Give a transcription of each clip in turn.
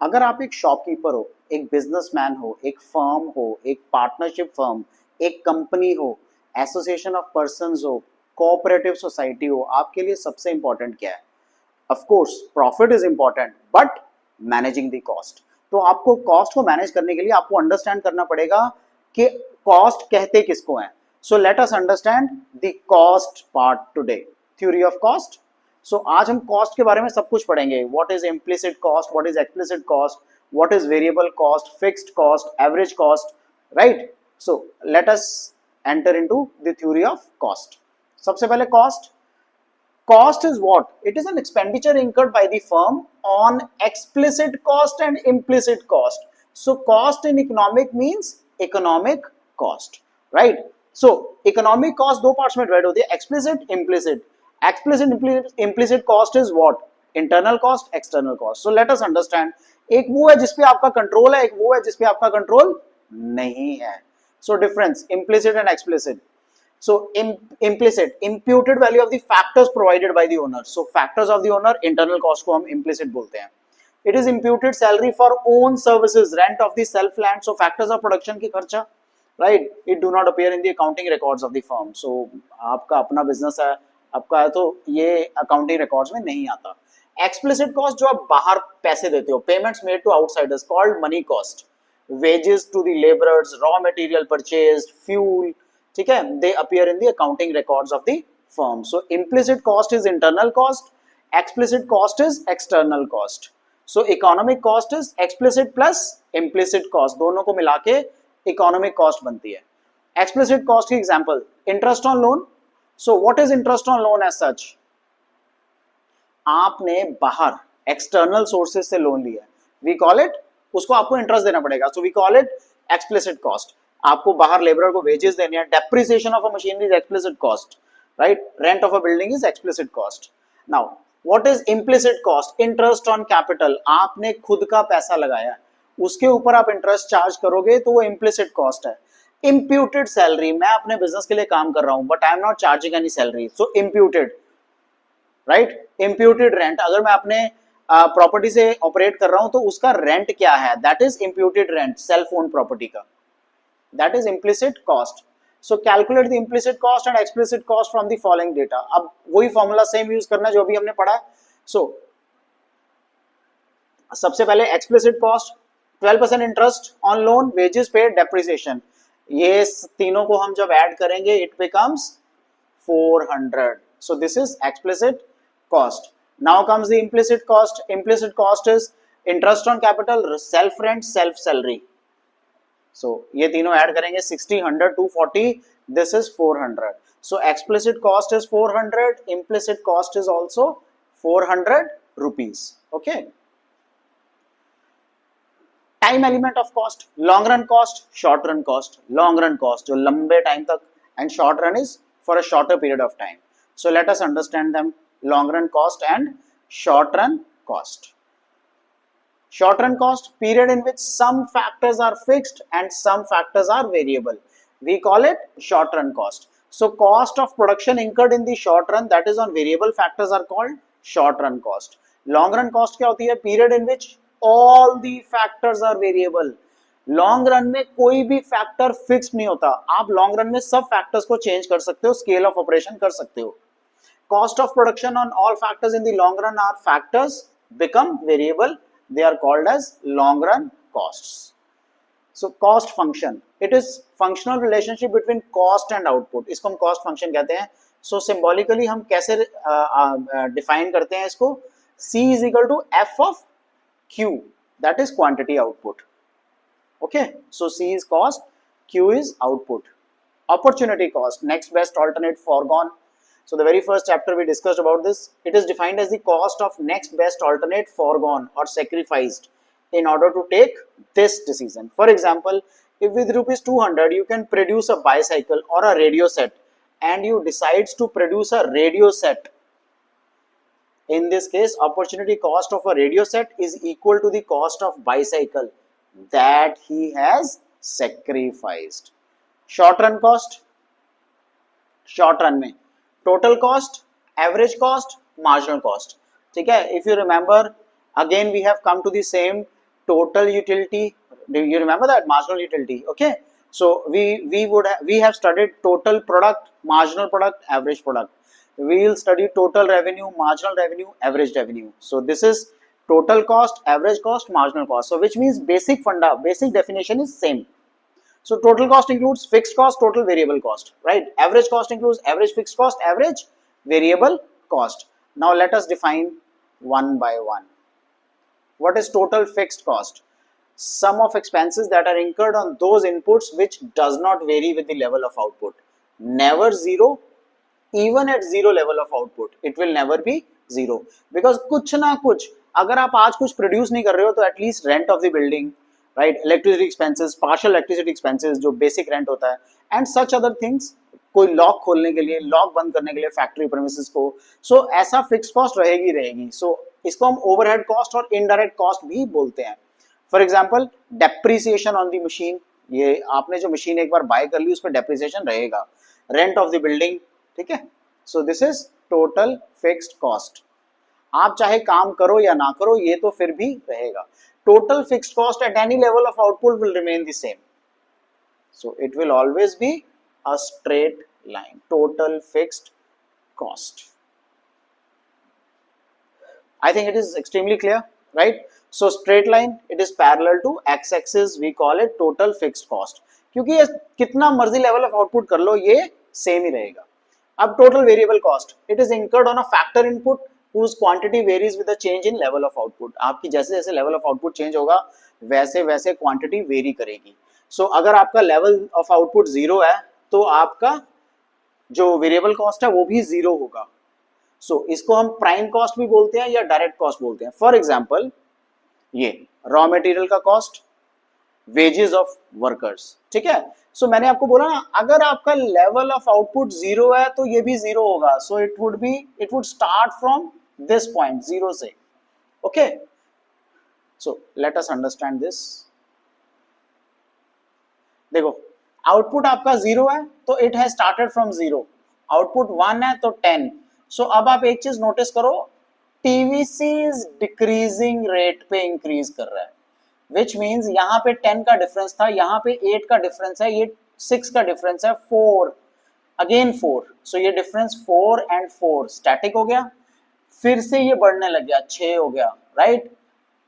अगर आप एक शॉपकीपर हो, एक बिजनेसमैन हो, एक फर्म हो, एक पार्टनरशिप फर्म, एक कंपनी हो, एसोसिएशन ऑफ पर्संस हो, कोऑपरेटिव सोसाइटी हो, आपके लिए सबसे इंपॉर्टेंट क्या है? Of course profit is important, but managing the cost. तो आपको कॉस्ट को मैनेज करने के लिए आपको अंडरस्टैंड करना पड़ेगा कि कॉस्ट कहते किसको है। So let us understand the cost part today, theory of cost. So आज हम कॉस्ट के बारे में सब कुछ पढ़ेंगे। What is implicit cost, what is explicit cost, what is variable cost, fixed cost, average cost, right? So let us enter into the theory of cost. सबसे पहले cost, cost is what? It is an expenditure incurred by the firm on explicit cost and implicit cost. So cost in economic means economic cost, right? So economic cost दो parts में divide होती है, explicit, implicit. Explicit, implicit cost is what? Internal cost, external cost. So let us understand. एक वो है जिसपे आपका control है, एक वो है जिसपे आपका कंट्रोल नहीं है. So difference, implicit and explicit. So implicit, imputed value of the factors provided by the owner. So factors of the owner, internal cost को हम implicit बोलते हैं. It is imputed salary for own services, rent of the self land. So factors of production की खर्चा, right? It do not appear in the accounting records of the firm. So आपका अपना business है, आपका है, तो ये accounting records में नहीं आता. Explicit cost जो आप बाहर पैसे देते हो, payments made to outsiders, called money cost. Wages to the laborers, raw material purchased, fuel, ठीक है, they appear in the accounting records of the firm. So implicit cost is internal cost, explicit cost is external cost. So economic cost is explicit plus implicit cost, दोनों को मिला के economic cost बनती है. Explicit cost की example, interest on loan. So what is interest on loan as such? आपने बाहर external sources से लोन लिया, we call it, उसको आपको इंटरेस्ट देना पड़ेगा. So we call it explicit cost. आपको बाहर लेबर को वेजेस देने हैं, depreciation of a machinery is explicit cost, right? Rent of a building is explicit cost. Now what is implicit cost? Interest on capital, आपने खुद का पैसा लगाया, उसके ऊपर आप इंटरेस्ट चार्ज करोगे तो वो इम्प्लिसिट कॉस्ट है. इम्प्यूटेड सैलरी, मैं अपने बिजनेस के लिए काम कर रहा हूं but I am not charging any salary, so imputed, right? Imputed rent, अगर मैं अपने प्रॉपर्टी से ऑपरेट कर रहा हूं तो उसका रेंट क्या है, that is imputed rent, self own property का. That is implicit cost. So calculate the implicit cost and explicit cost from the following data. अब वही फॉर्मूला सेम यूज करना जो अभी हमने पढ़ा है. So सबसे पहले explicit cost, 12% interest on loan, wages paid, depreciation. ये तीनों को हम जब ऐड करेंगे it becomes 400. So this is explicit cost. Now comes the implicit cost. Implicit cost is interest on capital, self rent, self salary. So ये तीनों add करेंगे 60, 100, 240, this is 400. So explicit cost is 400, implicit cost is also 400 rupees. Okay. Time element of cost, long run cost, short run cost. Long run cost जो लंबे time तक, and short run is for a shorter period of time. So let us understand them, long run cost and short run cost. Short run cost, period in which some factors are fixed and some factors are variable. We call it short run cost. So cost of production incurred in the short run, that is on variable factors, are called short run cost. Long run cost क्या होती है? Period in which all the factors are variable. Long run में कोई भी factor fixed नहीं होता, आप long run में सब फैक्टर्स को चेंज कर सकते हो, स्केल ऑफ ऑपरेशन कर सकते हो. Cost of production on all factors in the long run are factors become variable, they are called as long run costs. So cost function, it is functional relationship between cost and output, इसको हम cost function कहते हैं. So symbolically हम कैसे define करते हैं इसको? C is equal to F of Q, that is quantity output. Okay, so C is cost, Q is output. Opportunity cost, next best alternate, foregone. So the very first chapter we discussed about this. It is defined as the cost of next best alternate foregone or sacrificed in order to take this decision. For example, if with rupees 200 you can produce a bicycle or a radio set and you decides to produce a radio set, in this case opportunity cost of a radio set is equal to the cost of bicycle that he has sacrificed. Short run cost, short run में total cost, average cost, marginal cost. ठीक है, if you remember, again we have come to the same total utility. Do you remember that marginal utility? Okay, so we have studied total product, marginal product, average product. We will study total revenue, marginal revenue, average revenue. So this is total cost, average cost, marginal cost. So which means basic definition is same. So total cost includes fixed cost, total variable cost, right? Average cost includes average fixed cost, average variable cost. Now let us define one by one. What is total fixed cost? Sum of expenses that are incurred on those inputs which does not vary with the level of output. Never zero. Even at zero level of output, it will never be zero. Because कुछ ना कुछ, अगर आप आज कुछ produce नहीं कर रहे हो तो at least rent of the building, right, electricity expenses, partial electricity expenses जो बेसिक रेंट होता है, एंड सच अदर थिंग्स, कोई लॉक खोलने के लिए, लॉक बंद करने के लिए फैक्ट्री प्रेमिसेस को, सो ऐसा फिक्स कॉस्ट रहेगी. सो इसको हम ओवरहेड कॉस्ट और इनडायरेक्ट कॉस्ट भी बोलते हैं. For example depreciation on the machine, ये आपने जो मशीन एक बार बाय कर ली उस पर डेप्रिसिएशन रहेगा. रेंट ऑफ द बिल्डिंग, ठीक है. सो this is total fixed cost. आप चाहे काम करो या ना करो, ये तो फिर भी रहेगा. Total fixed cost at any level of output will remain the same. So it will always be a straight line. Total fixed cost. I think it is extremely clear, right? So straight line, it is parallel to x-axis. We call it total fixed cost. क्योंकि ये कितना मर्जी level of output कर लो, ये same ही रहेगा. अब total variable cost, it is incurred on a factor input whose quantity varies with the change in level of output. आपकी जैसे जैसे लेवल ऑफ आउटपुट चेंज होगा वैसे वैसे क्वांटिटी वेरी करेगी. सो अगर आपका लेवल ऑफ आउटपुट जीरो है तो आपका जो वेरिएबल कॉस्ट है वो भी जीरो होगा. सो इसको हम प्राइम कॉस्ट भी बोलते हैं या डायरेक्ट कॉस्ट बोलते हैं. फॉर एग्जाम्पल ये रॉ मटेरियल का कॉस्ट, वेजेस ऑफ वर्कर्स, ठीक है. सो मैंने आपको बोला ना, अगर आपका लेवल ऑफ आउटपुट जीरो है तो ये भी जीरो होगा. So it would start from this point, zero से. Okay, so let us understand this. देखो, आउटपुट आपका जीरो है तो it has started from zero. Output 1 है तो 10. सो अब आप एक चीज नोटिस करो, टीवीसी इज डिक्रीजिंग रेट पे इंक्रीज कर रहा है. विच मीन्स यहाँ पे 10 का डिफरेंस था, यहाँ पे 8 का डिफरेंस है, ये 6 का डिफरेंस है, 4 अगेन 4. सो ये डिफरेंस 4 एंड 4 स्टैटिक हो गया. फिर से ये बढ़ने लग गया, 6 हो गया, right,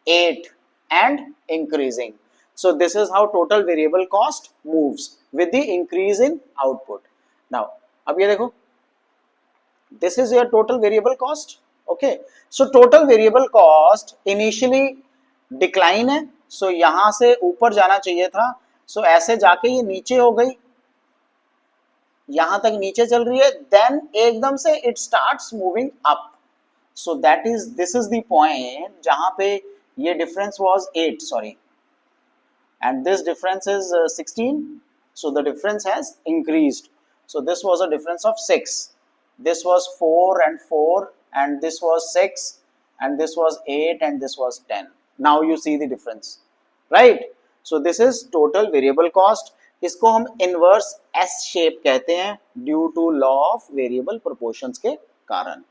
8 and increasing. So this is how total variable cost moves with the increase in output. Now अब ये देखो, this is your total variable cost. Okay, so total variable cost initially decline है. so यहां से ऊपर जाना चाहिए था. so ऐसे जाके ये नीचे हो गई, यहां तक नीचे चल रही है, then एकदम से it starts moving up. so this is the point जहां पे ये difference was 8, sorry, and this difference is 16. so the difference has increased. so this was a difference of 6. This was 4 and 4 and this was 6 and this was 8 and this was 10. Now you see the difference, right? So this is total variable cost. इसको हम inverse S shape कहते हैं due to law of variable proportions के कारण.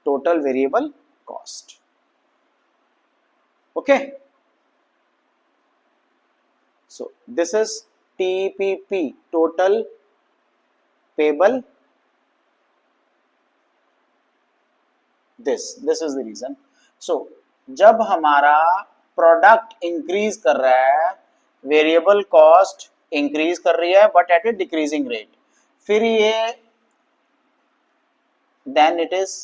Total variable cost. Okay. So this is TPP, total payable. This is the reason. so जब हमारा product increase कर रहा है, वेरिएबल कॉस्ट इंक्रीज कर रही है but at A decreasing rate, फिर ये देन इट इज,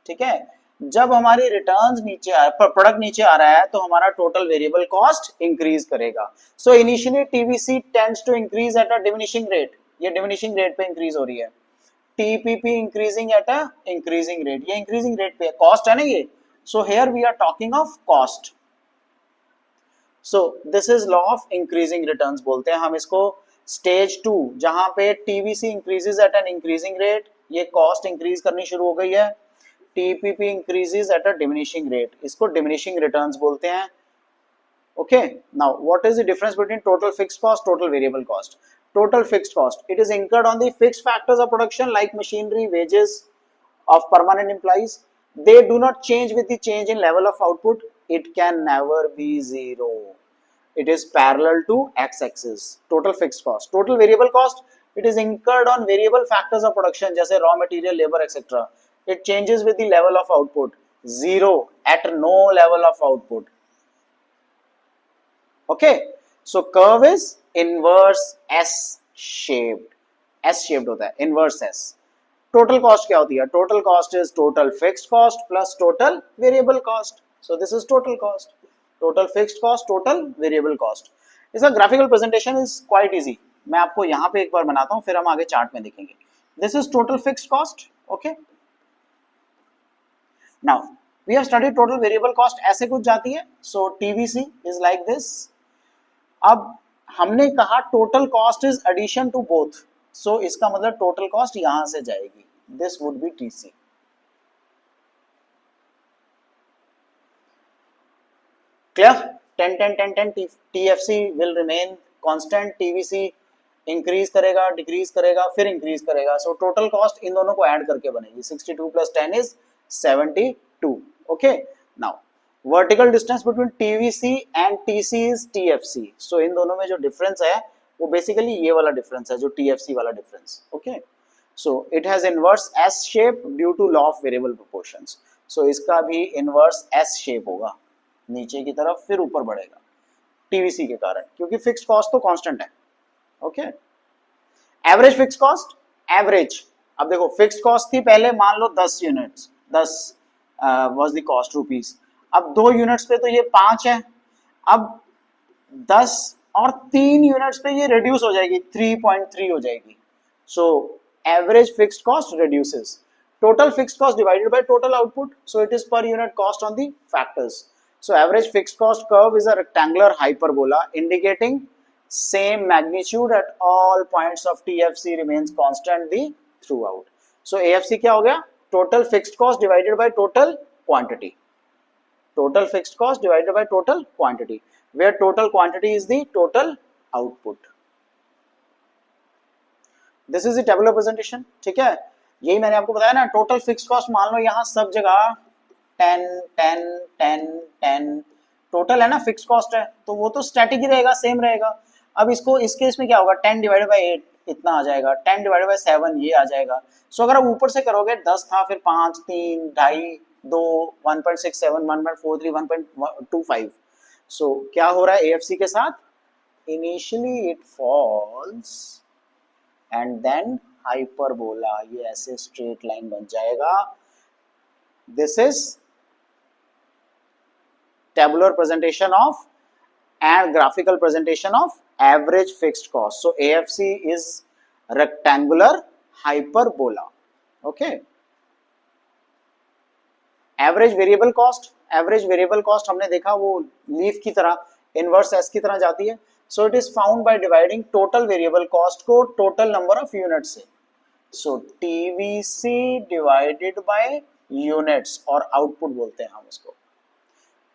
ठीक है. जब हमारी रिटर्न्स नीचे आ, प्रोडक्ट नीचे आ रहा है तो हमारा टोटल वेरिएबल कॉस्ट इंक्रीज करेगा. So initially TVC tends to increase at a diminishing rate. ये डिमिनिशिंग रेट पे इंक्रीज हो रही है. TPP increasing at a increasing rate, ये इंक्रीजिंग रेट पे कॉस्ट है ना ये. So here we are talking of cost. So this is law of increasing returns बोलते हैं हम इसको. स्टेज 2 जहां पे TVC increases at an increasing rate, ये कॉस्ट इंक्रीज करनी शुरू हो गई है. TPP increases eight a diminishing rate, इसको डिमिनिशिंग रिटर्न्स बोलते हैं. Okay, now what is the difference between total fixed cost, total variable cost? Total fixed cost, it is incurred on the fixed factors of production like machinery, wages of permanent employees. they do not change with the change in level of output, it can never be zero. It is parallel to x-axis. Total fixed cost, total variable cost, it is incurred on variable factors of production जैसे raw material, labor, etc. It changes with the level of output. Zero at no level of output. Okay, so curve is inverse S shaped. S shaped होता है, inverse S. Total cost क्या होती है? Total cost is total fixed cost plus total variable cost. So this is total cost. Total fixed cost, total variable cost. इसका graphical presentation is quite easy. मैं आपको यहाँ पे एक बार बनाता हूँ, फिर हम आगे चार्ट में देखेंगे. This is total fixed cost. Okay, now we have studied total variable cost. ऐसे कुछ जाती है. So TVC is like this. अब हमने कहा total cost is addition to both. So इसका मतलब टोटल कॉस्ट यहां से जाएगी. This would be TC. Clear? 10 10 10 10. TFC will remain constant. TVC increase करेगा, डिक्रीज करेगा, फिर इंक्रीज करेगा. सो टोटल कॉस्ट इन दोनों को ऐड करके बनेगी. 62 plus 10 is 72. Okay, now vertical distance between TVC and TC is TFC. So इन दोनों में जो डिफरेंस है वो बेसिकली ये वाला डिफरेंस है, जो टीएफसी वाला difference. Okay, so it has inverse S shape due to law of variable proportions. So इसका भी इनवर्स एस शेप होगा, नीचे की तरफ फिर ऊपर बढ़ेगा टीवीसी के कारण, क्योंकि फिक्स्ड कॉस्ट तो कांस्टेंट है. Okay, average fixed cost. Average, अब देखो फिक्स्ड कॉस्ट थी पहले, मान लो 10 units, 10 was the cost rupees. अब 2 यूनिट्स पे तो ये 5 है. अब 10 और 3 यूनिट्स पे ये रिड्यूस हो जाएगी, 3.3 हो जाएगी. So average fixed cost reduces. Total fixed cost divided by total output. So it is per unit cost on the factors. So average fixed cost curve is a rectangular hyperbola indicating same magnitude at all points of TFC remains constant the throughout. So AFC क्या हो गया? Total fixed cost divided by total quantity. Total fixed cost divided by total quantity, where total quantity is the total output. This is the tabular presentation. ठीक है, यही मैंने आपको बताया ना. Total fixed cost मान लो यहाँ सब जगह 10 10 10 10 टोटल है ना, फिक्स्ड कॉस्ट है, तो वो तो स्टैटिक ही रहेगा, सेम रहेगा. अब इसको इस केस में क्या होगा? 10 डिवाइडेड बाई 8 इतना आ जाएगा, 10 डिवाइडेड बाई 7 ये आ जाएगा. सो अगर आप ऊपर से करोगे 10 था, फिर 5 3 2.5 2 1.67 1.43 1.25. सो क्या हो रहा है एएफसी के साथ? Initially it falls and then hyperbola, ये ऐसे स्ट्रेट लाइन बन जाएगा. This is tabular presentation of and graphical presentation of average fixed cost. So AFC is rectangular hyperbola. Okay, average variable cost. average variable cost हमने देखा वो leaf की तरह, inverse S की तरह जाती है. So it is found by dividing total variable cost को total number of units से. So TVC divided by units और output बोलते हैं हम उसको.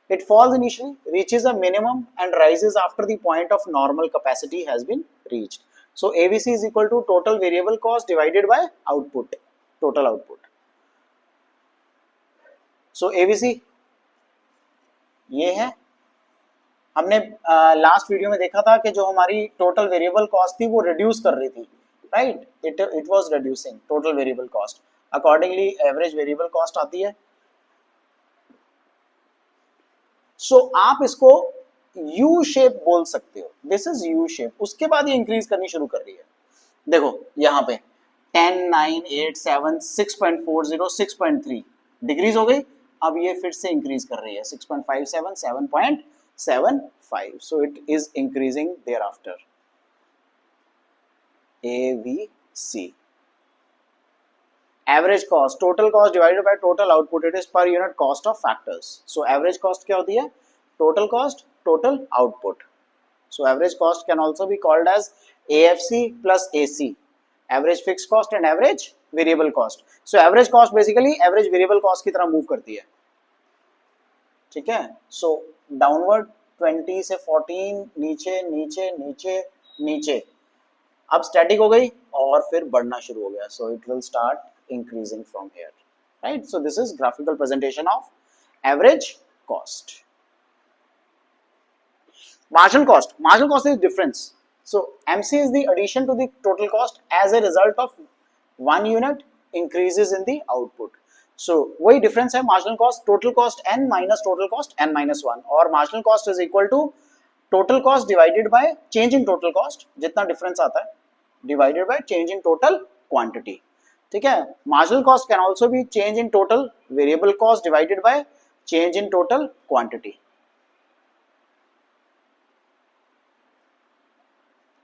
It falls initially, reaches a minimum and rises after the point of normal capacity has been reached. So AVC is equal to total variable cost divided by output, total output. So AVC ये है. हमने last video में देखा था कि जो हमारी total variable cost थी वो रिड्यूस कर रही थी, right? It was reducing total variable cost. Accordingly average variable cost आती है. सो आप इसको यू शेप बोल सकते हो. This is U shape. उसके बाद ये इंक्रीज करनी शुरू कर रही है. देखो यहाँ पे 10 9 8 7 6.40 6.3 डिक्रीज हो गई. अब ये फिर से इंक्रीज कर रही है 6.57 7.75. So it is increasing there after. AVC. Average cost, total cost divided by total output. It is per unit cost of factors. So average cost क्या होती है? Total cost, total output. So average cost can also be called as AFC plus AC. Average fixed cost and average variable cost. So average cost basically average variable cost की तरह move करती है. ठीक है? So downward 20 से 14 नीचे नीचे नीचे नीचे. अब स्टैटिक हो गई और फिर बढ़ना शुरू हो गया. So it will start increasing from here, right? So this is graphical presentation of average cost. Marginal cost is difference. So MC is the addition to the total cost as a result of one unit increases in the output. So वही difference है marginal cost, total cost n minus total cost n minus 1, और marginal cost is equal to total cost divided by change in total cost, जितना difference आता है divided by change in total quantity. ठीक है, marginal cost can also be change in total variable cost divided by change in total quantity.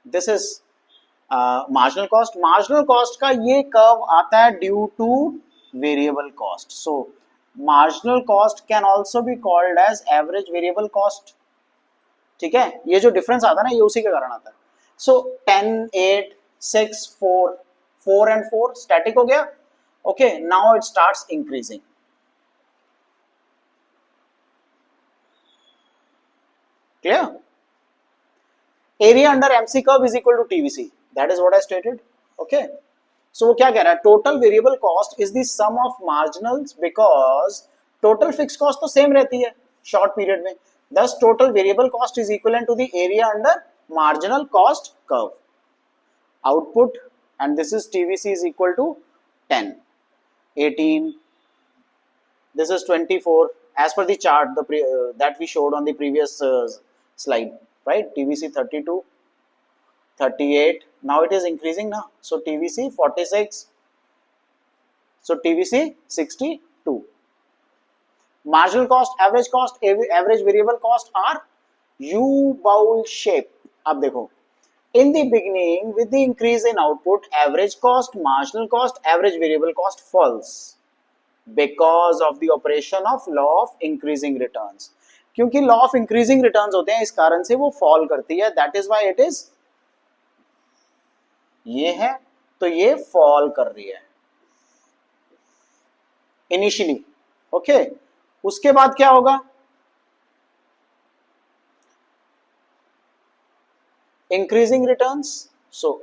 This is marginal cost. Marginal cost का ये curve आता है due to variable cost. So marginal cost can also be called as average variable cost. ठीक है, ये जो difference आता है ना ये उसी के कारण आता है. So 10, 8, 6, 4, 4 and 4 static हो गया. Okay, now it starts increasing. Clear? Area under MC curve is equal to TVC. That is what I stated. Okay. So वो क्या कह रहा है? Total variable cost is the sum of marginals because total fixed cost तो same रहती है short period में. Thus total variable cost is equivalent to the area under marginal cost curve. Output, and this is TVC is equal to 10, 18. This is 24 as per the chart that we showed on the previous slide. Right, TVC 32, 38, now it is increasing now, so TVC 46, so TVC 62. Marginal cost, average variable cost are U-bowl shape. अब देखो, in the beginning with the increase in output, average cost, marginal cost, average variable cost falls because of the operation of law of increasing returns. क्योंकि law of increasing returns होते हैं इस कारण से वो fall करती है. That is why it is, ये है तो ये फॉल कर रही है इनिशियली. ओके, उसके बाद क्या होगा? Increasing returns. सो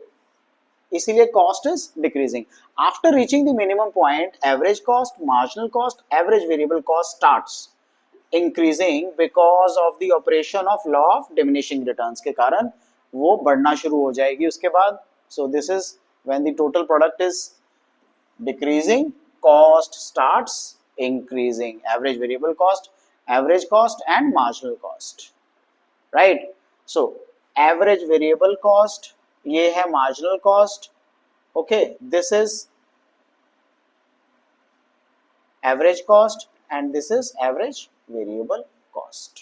इसीलिए cost is decreasing. After reaching the minimum point, average cost, marginal cost, average variable cost starts increasing because of the operation of law of diminishing returns के कारण वो बढ़ना शुरू हो जाएगी उसके बाद. So this is when the total product is decreasing, cost starts increasing, average variable cost, average cost and marginal cost, right? So average variable cost ये है marginal cost. Okay, this is average cost and this is average variable cost.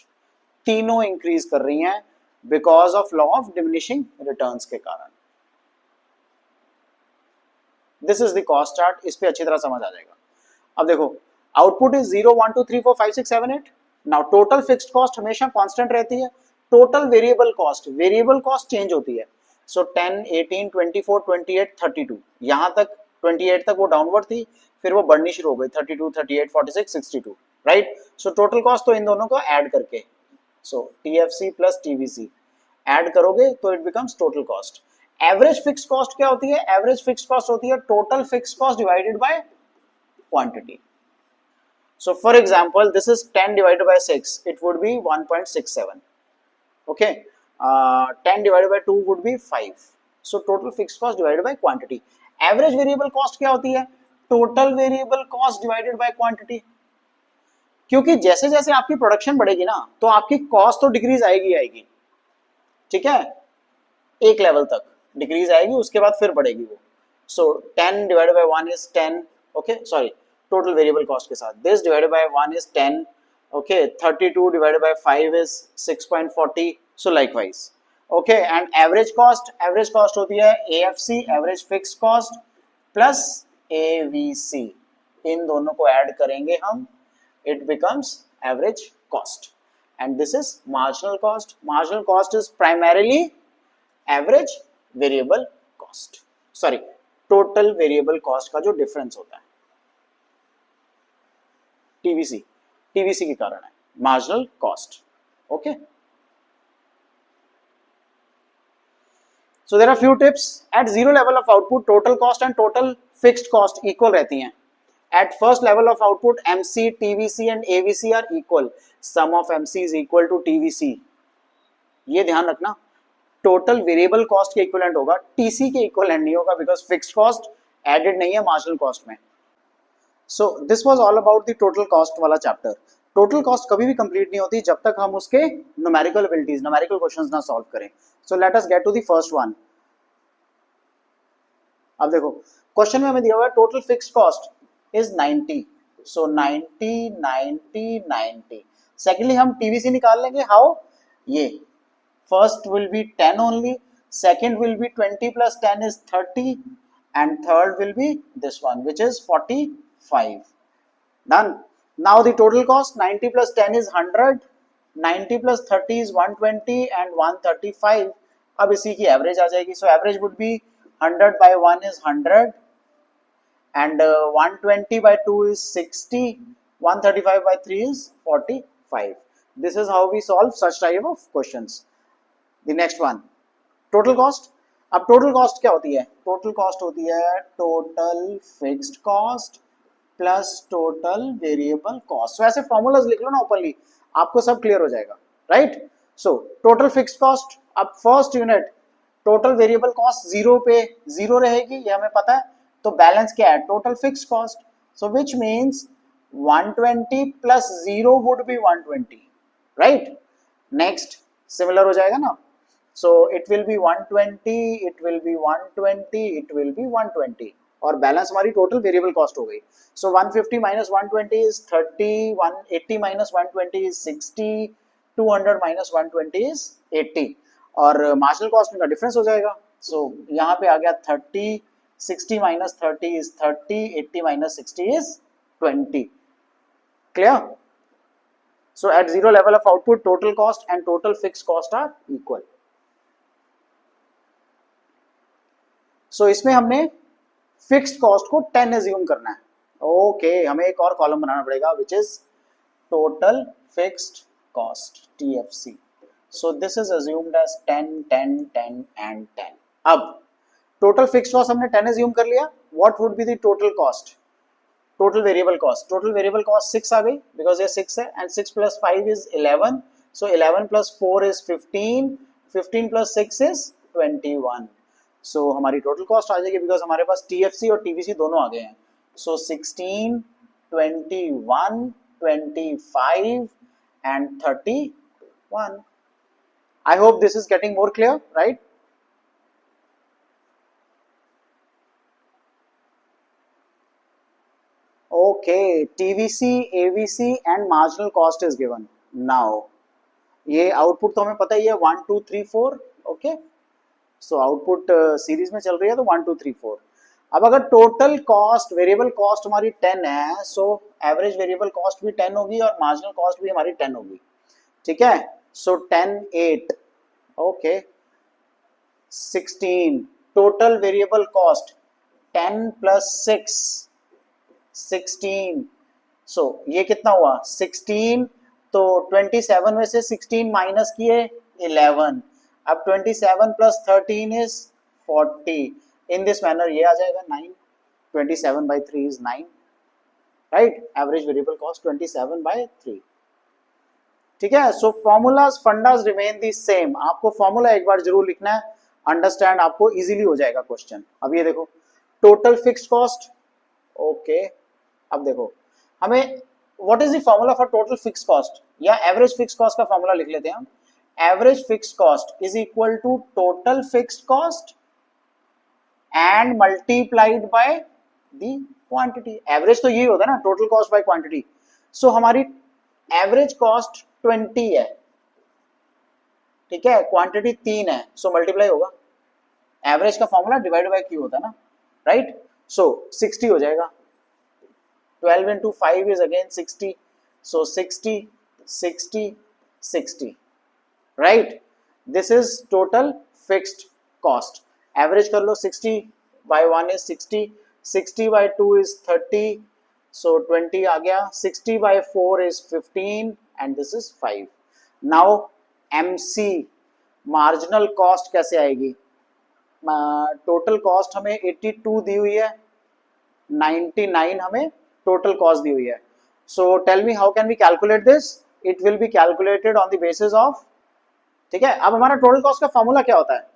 तीनों increase कर रही हैं because of law of diminishing returns के कारण. This is the cost chart. इस पे अच्छी तरह समझ आ जाएगा. अब देखो, output is 0, 1, 2, 3, 4, 5, 6, 7, 8. Now total fixed cost हमेशा कांस्टेंट रहती है. टोटल वेरिएबल कॉस्ट चेंज होती है. सो 10, 18, 24, 28, 32, यहां तक 28 तक वो डाउनवर्ड थी, फिर वो बढ़नी शुरू हो गई 32, 38, 46, 62, राइट. सो टोटल कॉस्ट तो इन दोनों को ऐड करके, सो TFC प्लस TVC ऐड करोगे तो it becomes total cost. Average fixed cost क्या होती है? एवरेज फिक्स्ड कॉस्ट होती है total fixed cost divided by quantity. So for example this is 10 divided by 6, it would be 1.67. Okay, 10 divided by 2 would be 5. So total fixed cost divided by quantity. Average variable cost क्या होती है? Total variable cost divided by quantity. क्योंकि जैसे जैसे आपकी production बढ़ेगी ना तो आपकी कॉस्ट तो डिक्रीज आएगी. ठीक है, एक लेवल तक डिक्रीज आएगी, उसके बाद फिर बढ़ेगी वो. सो 10 divided by 1 is 10. Okay, sorry, total variable cost के साथ this divided by 1 is 10. Okay, 32 divided by 5 is 6.40. So likewise. Okay, and average cost होती है AFC, average fixed cost, plus AVC. इन दोनों को ऐड करेंगे हम, it becomes average cost, and this is marginal cost. Marginal cost is primarily average variable cost, sorry, total variable cost का जो difference होता है TVC के कारण है marginal cost. Okay, so there are few tips. At zero level of output, total cost and total fixed cost equal रहती हैं. At first level of output, MC, TVC and AVC are equal. Sum of MC is equal to TVC. ये ध्यान रखना, total variable cost के equivalent होगा, TC के equivalent नहीं होगा, बिकॉज फिक्स्ड कॉस्ट एडेड नहीं है मार्जिनल कॉस्ट में. So this was all about the total cost वाला चैप्टर. टोटल कॉस्ट कभी भी कंप्लीट नहीं होती जब तक हम उसके न्यूमेरिकल एबिलिटीज, न्यूमेरिकल क्वेश्चंस ना सॉल्व करें. So let us get to the first one. अब देखो क्वेश्चन में हमें दिया हुआ है total fixed cost is 90. So 90 90 90. Secondly हम टीवीसी निकाल लेंगे. हाउ? ये first will be 10 only, second will be 20 plus 10 is 30 and third will be this one which is 45. Done. Now the total cost 90 plus 10 is 100, 90 plus 30 is 120 and 135. अब इसी की average आ जाएगी. So average would be 100 by 1 is 100 and 120 by 2 is 60, 135 by 3 is 45. This is how we solve such type of questions. The next one, total cost. अब total cost क्या होती है? Total cost होती है total fixed cost plus total variable cost. So ऐसे formulas लिख लो ना openly, आपको सब क्लियर हो जाएगा, right? So total fixed cost, अब first unit total variable cost zero पे जीरो रहेगी, ये हमें पता है. तो बैलेंस क्या है? Total fixed cost. So which means 120 plus zero would be 120, right? Next similar हो जाएगा ना. So it will be 120, it will be 120, it will be 120 और बैलेंस हमारी टोटल वेरिएबल कॉस्ट हो गई. So 150 minus 120 is 30, 180 minus 120 is 60, 200 minus 120 is 80 और marginal cost का difference हो जाएगा. So यहाँ पे आ गया 30, 60 minus 30 is 30, 80 minus 60 is 20. Clear? So at zero level of output, total cost and total fixed cost are equal. सो इसमें हमने फिक्स्ड कॉस्ट को 10 एज्यूम करना है. ओके, हमें एक और कॉलम बनाना पड़ेगा which is total fixed cost TFC. So this is assumed as 10 10 10 and 10. अब टोटल फिक्स्ड कॉस्ट हमने 10 एज्यूम कर लिया. What would be the total cost? Total variable cost. Total variable cost 6 आ गई बिकॉज ये 6 है and 6 plus 5 is 11. So 11 plus 4 is 15, 15 plus 6 is 21. सो हमारी total cost आ जाएगी because हमारे पास TFC और TVC दोनों आ गए हैं. सो 16, 21, 25 and 31. I hope this is getting more clear, right? Okay, TVC, AVC and marginal cost is given. Now ये output तो हमें पता ही है 1 2 3 4. ओके, सो आउटपुट सीरीज में चल रही है तो 1 2 3 4. अब अगर टोटल कॉस्ट, वेरिएबल कॉस्ट हमारी 10 है, सो एवरेज वेरिएबल कॉस्ट भी 10 होगी और मार्जिनल कॉस्ट भी हमारी 10 होगी. ठीक है? सो 10 8. Okay, 16. Total variable cost 10 plus 6 16. सो ये कितना हुआ? 16. तो 27 में से 16 माइनस किए 11. अब 27 plus 13 is 40. In this manner ये आ जाएगा 9. 27 by 3 is 9, right? Average variable cost 27 by 3. ठीक है? So formulas, fundas remain the same. आपको फॉर्मूला एक बार जरूर लिखना है, अंडरस्टैंड, आपको इजीली हो जाएगा क्वेश्चन. अब ये देखो टोटल फिक्स्ड कॉस्ट. ओके, अब देखो हमें what is the formula for total fixed cost या एवरेज फिक्स्ड कॉस्ट का फॉर्मूला लिख लेते हैं हम. Average fixed cost is equal to total fixed cost and multiplied by the quantity. Average तो यही होता है ना, total cost by quantity. So हमारी average cost 20 है, ठीक है? क्वांटिटी 3 है, so multiply होगा. एवरेज का फॉर्मूला डिवाइड बाय Q होता है ना, राइट? सो 60 हो जाएगा. 12 into 5 is again 60. So 60, 60, 60. Right? This is total fixed cost. Average कर लो. 60 by 1 is 60, 60 by 2 is 30, so 20 आ गया. 60 by 4 is 15 and this is 5. Now MC marginal cost कैसे आएगी? टोटल कॉस्ट हमें 82 दी हुई है, 99 हमें टोटल कॉस्ट दी हुई है. So tell me how can we calculate this. It will be calculated on the basis of, ठीक है. अब हमारा टोटल कॉस्ट का फॉर्मूला क्या होता है?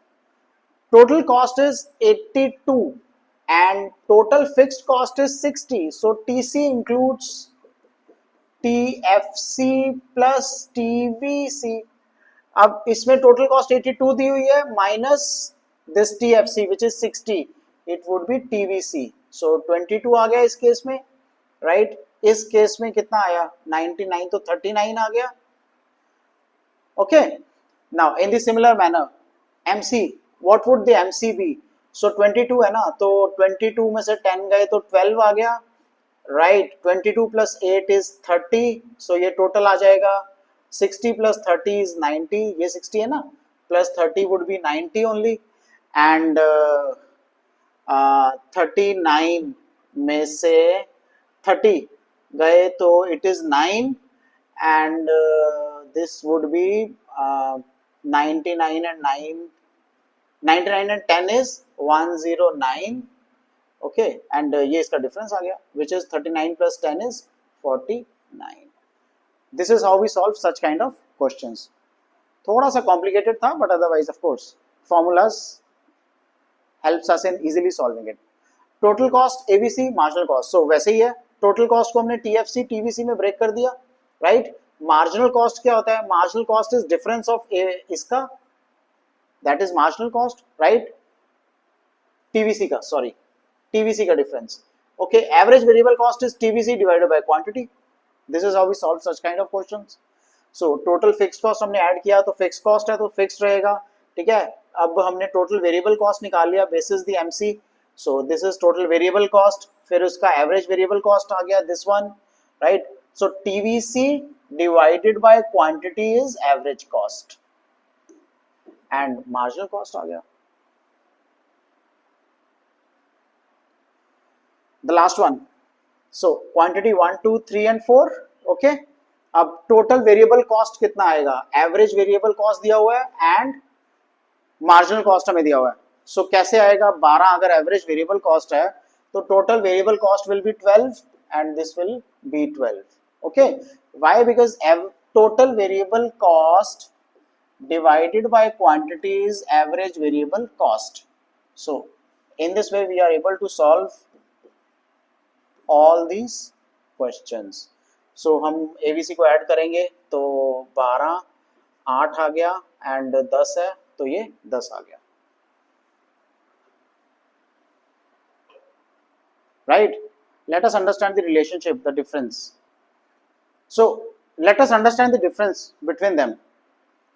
Total cost is 82 and total fixed cost is 60. So TC includes TFC plus TVC. अब इसमें टोटल कॉस्ट 82 दी हुई है minus this TFC which is 60. It would be TVC. So 22 आ गया इस केस में, राइट. इस केस में कितना आया? 99, तो 39 आ गया. Okay. Now in the similar manner MC, what would the MC be? सो 22 है ना, तो 22 में से 10 गए तो 12 आ गया, राइट. 22 प्लस 8 इज 30, सो ये टोटल आ जाएगा. 60 प्लस 30 इज 90, ये 60 है ना, plus 30 would be 90 only. And 39 में से 30 गए तो it is 9 and this would B 99 and 9, 99 and 10 is 109. okay, and ये इसका डिफरेंस आ गया which is 39 plus 10 is 49. this is how we solve such kind of questions. थोड़ा सा complicated था but otherwise of course formulas helps us in easily solving it. total cost ABC, marginal cost. so वैसे ही है, total cost को हमने TFC TVC में break कर दिया, right. marginal cost क्या होता है? marginal cost is difference of इसका, that is marginal cost, right. TVC का, sorry, TVC का difference. okay, average variable cost is TVC divided by quantity. this is how we solve such kind of questions. so total fixed cost हमने add किया तो fixed cost है तो fixed रहेगा, ठीक है. अब हमने total variable cost निकाल लिया basis the MC. so this is total variable cost, फिर उसका average variable cost आ गया this one, right. so TVC divided by quantity is average cost and marginal cost आ गया. the last one, so quantity 1 2 3 and 4. okay, अब total variable cost कितना आएगा? average variable cost दिया हुआ है and marginal cost हमें दिया हुआ है. so कैसे आएगा? 12 अगर average variable cost है तो total variable cost will be 12 and this will be 12. okay, why? because total variable cost divided by quantity is average variable cost. so in this way we are able to solve all these questions. so हम ABC को add करेंगे तो 12 8 आ गया and 10 है तो ये 10 आ गया, right. let us understand the relationship, the difference. so let us understand the difference between them.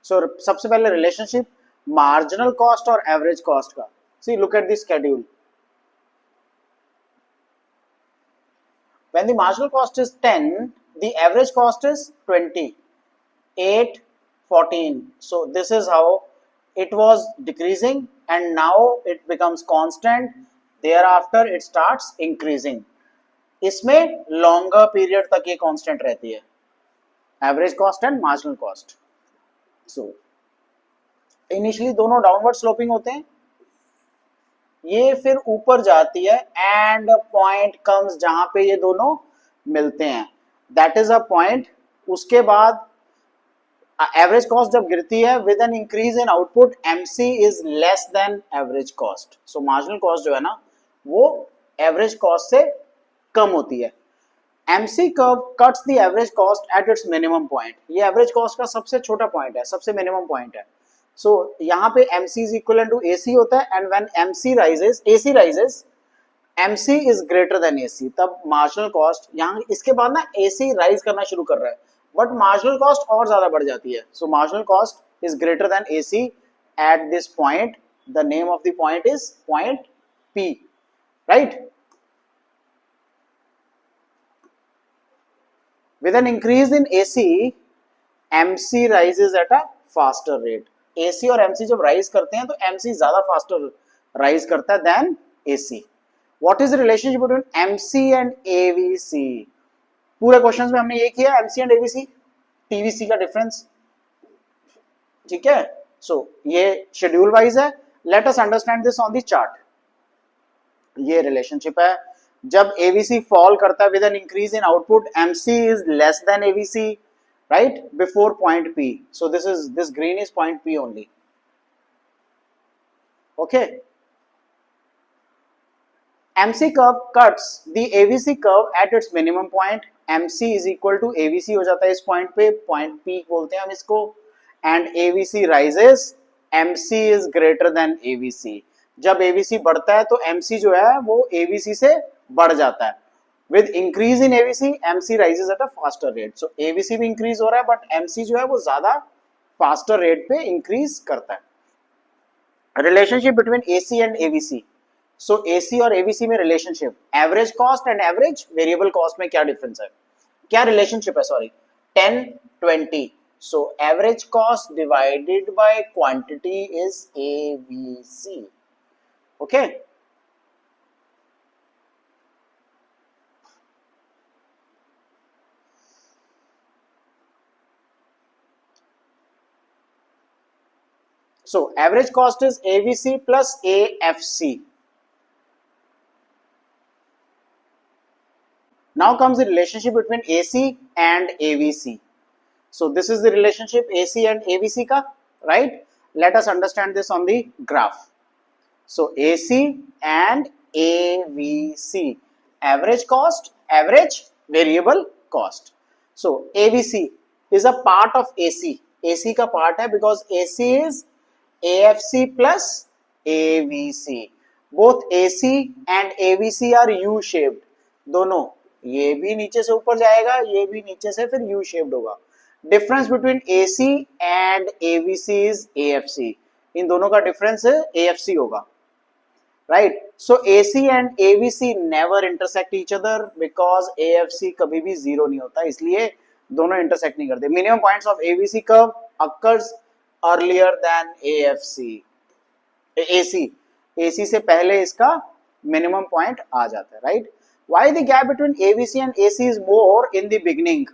so सबसे पहले रिलेशनशिप मार्जिनल कॉस्ट और एवरेज कॉस्ट का. See look at the schedule. when the marginal cost is 10, the average cost is 20, 8, 14. so this is how it was decreasing and now it becomes constant, thereafter it starts increasing. इसमें longer period तक ये constant रहती है, average cost and marginal cost. so initially दोनों downward sloping होते हैं, ये फिर ऊपर जाती है एंड पॉइंट कम्स जहां पे ये दोनों मिलते हैं, दैट इज अ पॉइंट. उसके बाद एवरेज कॉस्ट जब गिरती है with an increase in output MC is less then average cost. So marginal cost जो है ना वो एवरेज कॉस्ट से कम होती है. MC curve cuts the average cost at its minimum point. ये एवरेज कॉस्ट का सबसे छोटा पॉइंट है, सबसे मिनिमम पॉइंट है. so यहाँ पे MC is equivalent to AC होता है and when MC rises, AC rises, MC is greater than AC, तब marginal cost यहाँ इसके बाद ना AC rise करना शुरू कर रहा है but marginal cost और ज़्यादा बढ़ जाती है. so marginal cost is greater than AC at this point. the name of the point is point P, right. with an increase in AC, MC rises at a faster rate. AC और MC जब rise करते हैं तो MC ज्यादा faster rise करता है than AC. What is the relationship between MC and AVC? पूरे क्वेश्चंस में हमने ये किया, MC एंड AVC, TVC का डिफरेंस, ठीक है. सो ये शेड्यूल वाइज है. Let us understand this on the chart. ये रिलेशनशिप है जब एवीसी फॉल करता है with an increase in output, MC is less than AVC, right, before point P. So this green is point P only. Okay. MC curve cuts the AVC curve at its minimum point. MC is equal to AVC हो जाता है इस point पे, point P बोलते हैं हम इसको, and AVC rises, MC is greater than AVC. जब AVC बढ़ता है तो MC जो है वो AVC से बढ़ जाता है. With increase in AVC, MC rises at a faster rate. So AVC भी increase हो रहा है, but MC जो है वो ज़्यादा faster rate पे increase करता है. Relationship between AC and AVC. So AC और AVC में relationship, average cost and average variable cost में क्या difference है? क्या relationship है? Sorry, 10-20. So average cost divided by quantity is AVC. Okay. So average cost is AVC plus AFC. Now comes the relationship between AC and AVC. So this is the relationship AC and AVC ka, right? Let us understand this on the graph. So AC and AVC, average cost, average variable cost. So AVC is a part of AC. AC का part है because AC is AFC plus AVC. Both AC and AVC are U-shaped. दोनों, ये भी नीचे से ऊपर जाएगा, ये भी नीचे से फिर U-shaped होगा. Difference between AC and AVC is AFC. इन दोनों का difference AFC होगा. Right? So AC and AVC never intersect each other because AFC कभी भी zero नहीं होता, इसलिए दोनों intersect नहीं करते. Minimum points of AVC curve occurs earlier than AFC. AC से पहले इसका minimum point आ जाता है, right? Why the gap between AVC and AC is more in the beginning?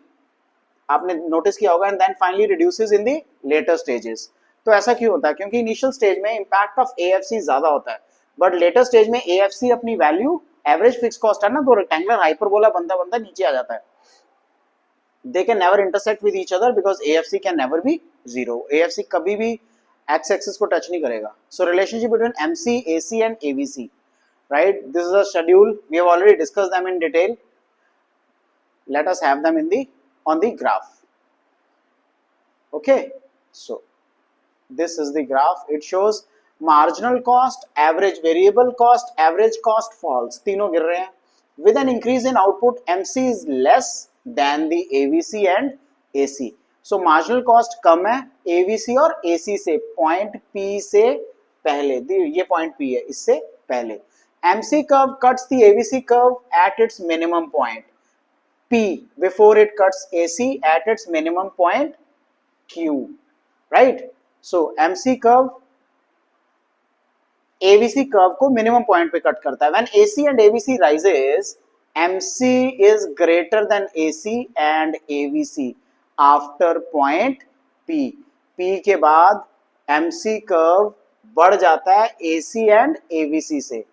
आपने notice किया होगा, and then finally reduces in the later stages. तो ऐसा क्यों होता है? क्योंकि initial stage में impact of AFC ज़्यादा होता है, but later stage में AFC अपनी value average fixed cost है ना, तो rectangular hyperbola बनता नीचे आ जाता है. They can never intersect with each other because AFC can never be zero. AFC कभी भी x axis को touch नहीं करेगा. So relationship between MC, AC and AVC, right? This is a schedule. We have already discussed them in detail. Let us have them on the graph. Okay. So this is the graph. It shows marginal cost, average variable cost, average cost falls. तीनों गिर रहे हैं. With an increase in output, MC is less than the AVC and AC. So marginal cost कम है AVC और AC से, point P से पहले, ये point P है, इससे पहले. MC curve cuts the AVC curve at its minimum point P before it cuts AC at its minimum point Q, right? So MC curve AVC curve को minimum point पे cut करता है. When AC and AVC rises, MC is greater than AC and AVC after point P. P के बाद MC curve बढ़ जाता है AC and AVC से.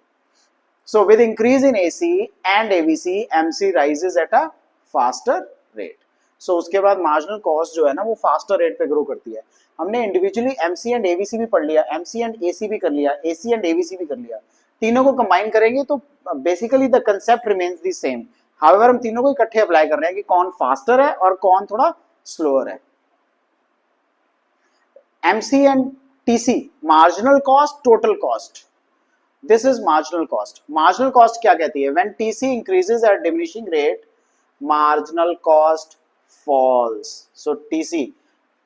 So with increase in AC and AVC, MC rises at a faster rate. So उसके बाद marginal cost जो है ना वो faster rate पे grow करती है. हमने individually MC and AVC भी पढ़ लिया, MC and AC भी कर लिया, AC and AVC भी कर लिया. तीनों को कंबाइन करेंगे तो basically the concept remains the same. However हम तीनों को इकट्ठे अप्लाई कर रहे हैं कि कौन फास्टर है और कौन थोड़ा स्लोअर है. MC and TC, marginal cost, total cost. This is marginal cost. Marginal cost क्या कहती है? When TC increases at diminishing rate, marginal cost falls. So TC,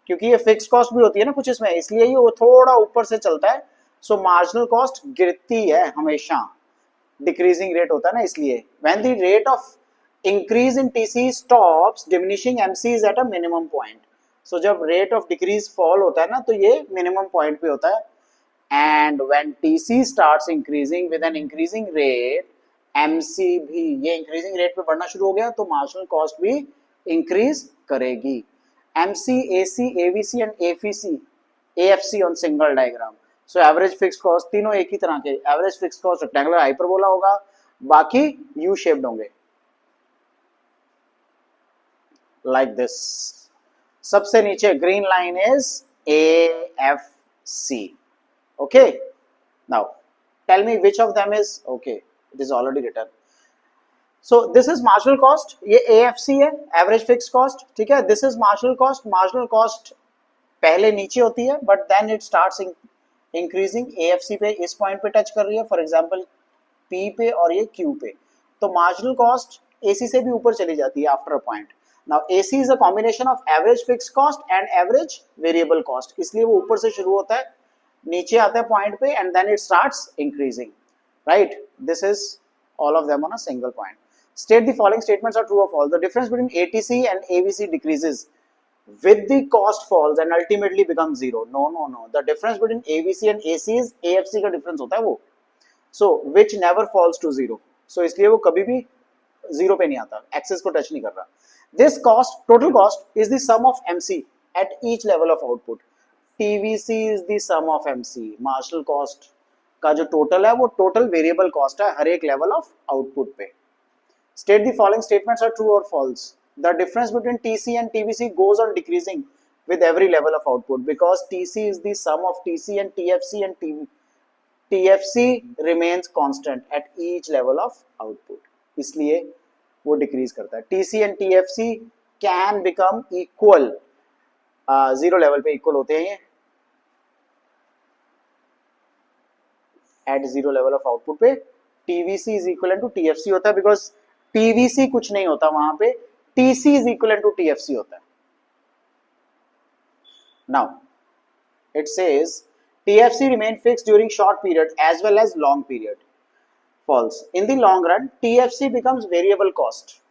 क्योंकि ये फिक्स कॉस्ट भी होती है ना कुछ इसमें, इसलिए ये थोड़ा ऊपर से चलता है. सो मार्जिनल कॉस्ट गिरती है हमेशा, डिक्रीजिंग रेट होता है ना, इसलिए. When the rate of increase in TC stops, diminishing MC is at a minimum point. So जब रेट ऑफ डिक्रीज फॉल होता है ना तो ये मिनिमम पॉइंट पे होता है. And when TC starts increasing with N increasing rate, MC भी ये इंक्रीजिंग रेट पे बढ़ना शुरू हो गया तो मार्जिनल कॉस्ट भी इंक्रीज करेगी. MC, AC, AVC and AFC on single diagram. So average fixed cost तीनों एक ही तरह के. Average fixed cost rectangular hyperbola होगा, बाकी यू शेप्ड होंगे लाइक दिस. सबसे नीचे green line is AFC. Okay, now tell me which of them is okay. It is already written. So this is marginal cost. ये AFC है, average fixed cost. ठीक है, this is marginal cost. Marginal cost पहले नीचे होती है, but then it starts increasing. AFC पे इस point पे टच कर रही है, for example P पे और ये Q पे. तो marginal cost AC से भी ऊपर चली जाती है after a point. Now AC is a combination of average fixed cost and average variable cost. इसलिए वो ऊपर से शुरू होता है, नीचे आता है point पे and then it starts increasing. Right? This is all of them on a single point. State the following statements are true or false. The difference between ATC and ABC decreases with the cost falls and ultimately becomes zero. No, no, no. The difference between ABC and AC is AFC का difference होता है वो. So which never falls to zero. So इसलिए वो कभी भी zero पे नहीं आता, एक्सेस को टच नहीं कर रहा. This cost, total cost, is the sum of MC at each level of output. TVC is the sum of MC. Marginal cost का जो total है वो total variable cost है हर एक level of output पे. State the following statements are true or false. The difference between TC and TVC goes on decreasing with every level of output because TC is the sum of TC and TFC and TFC remains constant at each level of output. इसलिए वो decrease करता है. TC and TFC can become equal. Zero level पे equal होते हैं ये at zero level of output पे. TVC is equivalent to TFC होता है बिकॉज TVC कुछ नहीं होता वहां पे, TC is equivalent to TFC होता है. Now it says TFC remain fixed during short period as well as long period. False. In the long run, TFC becomes variable cost.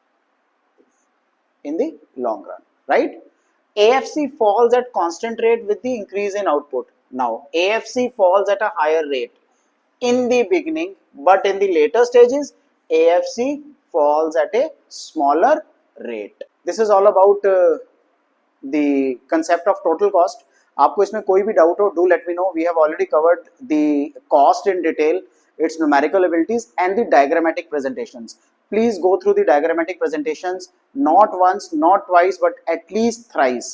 In the long run, right? AFC falls at constant rate with the increase in output. Now AFC falls at a higher rate in the beginning, but in the later stages, AFC falls at a smaller rate. This is all about the concept of total cost. आपको इसमें कोई भी doubt हो, do let me know. We have already covered the cost in detail, its numerical abilities and the diagrammatic presentations. Please go through the diagrammatic presentations not once, not twice, but at least thrice.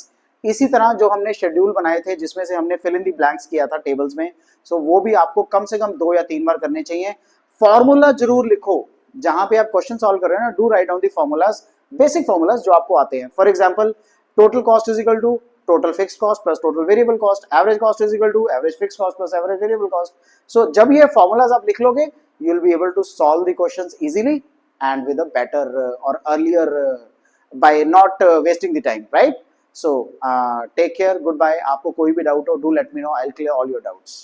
इसी तरह जो हमने schedule बनाए थे जिसमें से हमने fill in the blanks किया था टेबल्स में, सो वो भी आपको कम से कम 2 या 3 बार करने चाहिए. फॉर्मूला जरूर लिखो जहां पे आप क्वेश्चन सॉल्व कर रहे हैं ना. Do write down the formulas, basic formulas जो आपको आते हैं. For example total cost is equal to total fixed cost plus total variable cost, average cost is equal to average fixed cost plus average variable cost. So जब ये formulas आप लिख लोगे, you will be able to solve the questions easily and with a better or earlier by not wasting the time, right? So take care, goodbye. आपको कोई भी doubt हो, do let me know. I'll clear all your doubts.